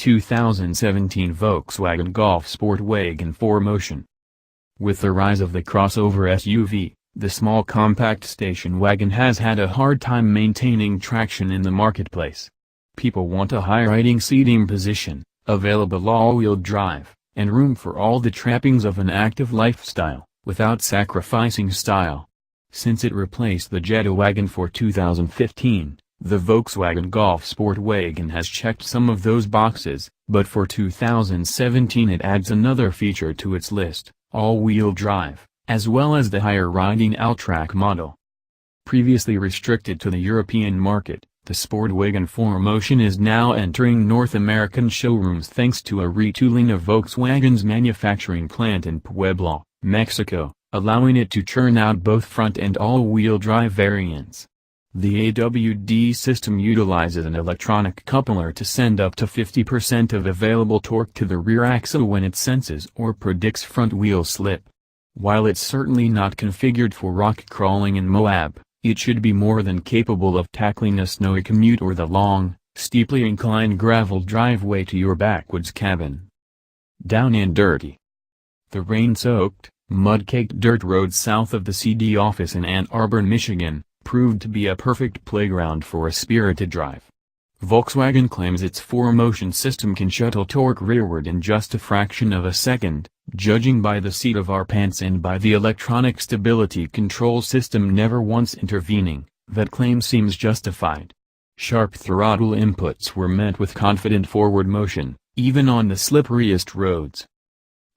2017 Volkswagen Golf Sportwagen 4MOTION. With the rise of the crossover SUV, the small compact station wagon has had a hard time maintaining traction in the marketplace. People want a high-riding seating position, available all-wheel drive, and room for all the trappings of an active lifestyle, without sacrificing style. Since it replaced the Jetta wagon for 2015, the Volkswagen Golf Sportwagen has checked some of those boxes, but for 2017 it adds another feature to its list, all-wheel drive, as well as the higher-riding Alltrack model. Previously restricted to the European market, the SportWagen 4MOTION is now entering North American showrooms thanks to a retooling of Volkswagen's manufacturing plant in Puebla, Mexico, allowing it to churn out both front and all-wheel drive variants. The AWD system utilizes an electronic coupler to send up to 50% of available torque to the rear axle when it senses or predicts front wheel slip. While it's certainly not configured for rock crawling in Moab, it should be more than capable of tackling a snowy commute or the long, steeply inclined gravel driveway to your backwoods cabin. Down and dirty. The rain-soaked, mud-caked dirt road south of the CD office in Ann Arbor, Michigan, proved to be a perfect playground for a spirited drive. Volkswagen claims its 4MOTION system can shuttle torque rearward in just a fraction of a second, judging by the seat of our pants and by the electronic stability control system never once intervening. That claim seems justified. Sharp throttle inputs were met with confident forward motion, even on the slipperiest roads.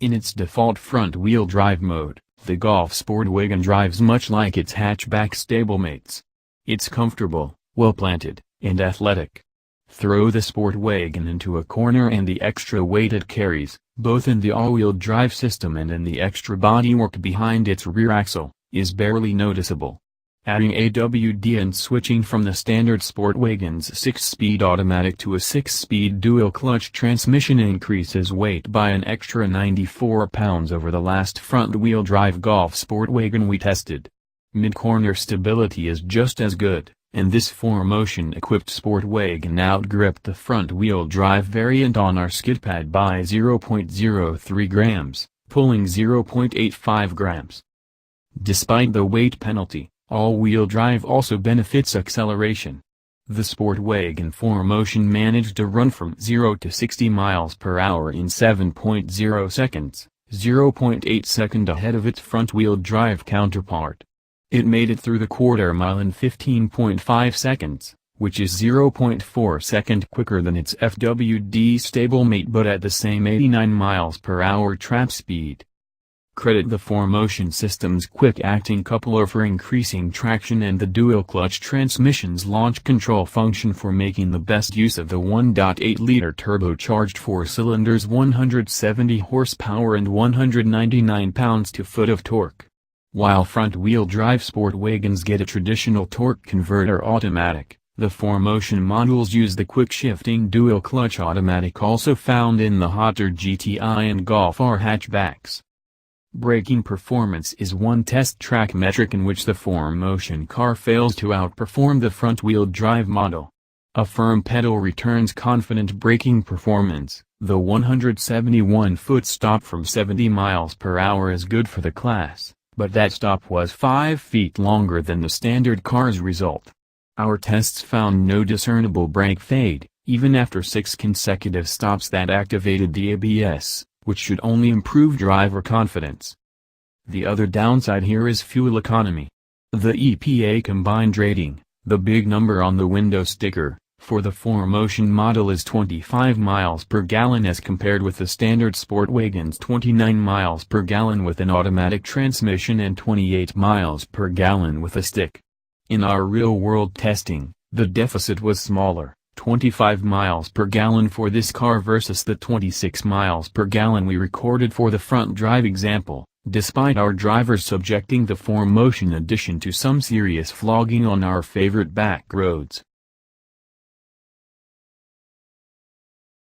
In its default front-wheel drive mode, the Golf Sportwagen drives much like its hatchback stablemates. It's comfortable, well-planted, and athletic. Throw the Sportwagen into a corner and the extra weight it carries, both in the all-wheel drive system and in the extra bodywork behind its rear axle, is barely noticeable. Adding AWD and switching from the standard Sportwagen's 6-speed automatic to a 6-speed dual-clutch transmission increases weight by an extra 94 pounds over the last front-wheel drive Golf Sportwagen we tested. Mid-corner stability is just as good, and this 4MOTION-equipped Sportwagen outgripped the front-wheel drive variant on our skid pad by 0.03 grams, pulling 0.85 grams. Despite the weight penalty, all-wheel drive also benefits acceleration. The Sportwagen 4MOTION managed to run from 0 to 60 miles per hour in 7.0 seconds, 0.8 seconds ahead of its front-wheel drive counterpart. It made it through the quarter mile in 15.5 seconds, which is 0.4 seconds quicker than its FWD stablemate but at the same 89 miles per hour trap speed. Credit the 4MOTION system's quick-acting coupler for increasing traction and the dual-clutch transmission's launch control function for making the best use of the 1.8-liter turbocharged 4-cylinders 170 horsepower and 199 pounds-to-foot of torque. While front-wheel drive Sportwagens get a traditional torque converter automatic, the 4MOTION models use the quick-shifting dual-clutch automatic also found in the hotter GTI and Golf R hatchbacks. Braking performance is one test track metric in which the 4MOTION car fails to outperform the front-wheel drive model. A firm pedal returns confident braking performance. The 171-foot stop from 70 miles per hour is good for the class, but that stop was 5 feet longer than the standard car's result. Our tests found no discernible brake fade, even after 6 consecutive stops that activated the ABS, which should only improve driver confidence. The other downside here is fuel economy. The EPA combined rating, the big number on the window sticker, for the 4MOTION model is 25 miles per gallon as compared with the standard Sportwagen's 29 miles per gallon with an automatic transmission and 28 miles per gallon with a stick. In our real-world testing, the deficit was smaller. 25 miles per gallon for this car versus the 26 miles per gallon we recorded for the front drive example, despite our drivers subjecting the 4MOTION addition to some serious flogging on our favorite back roads.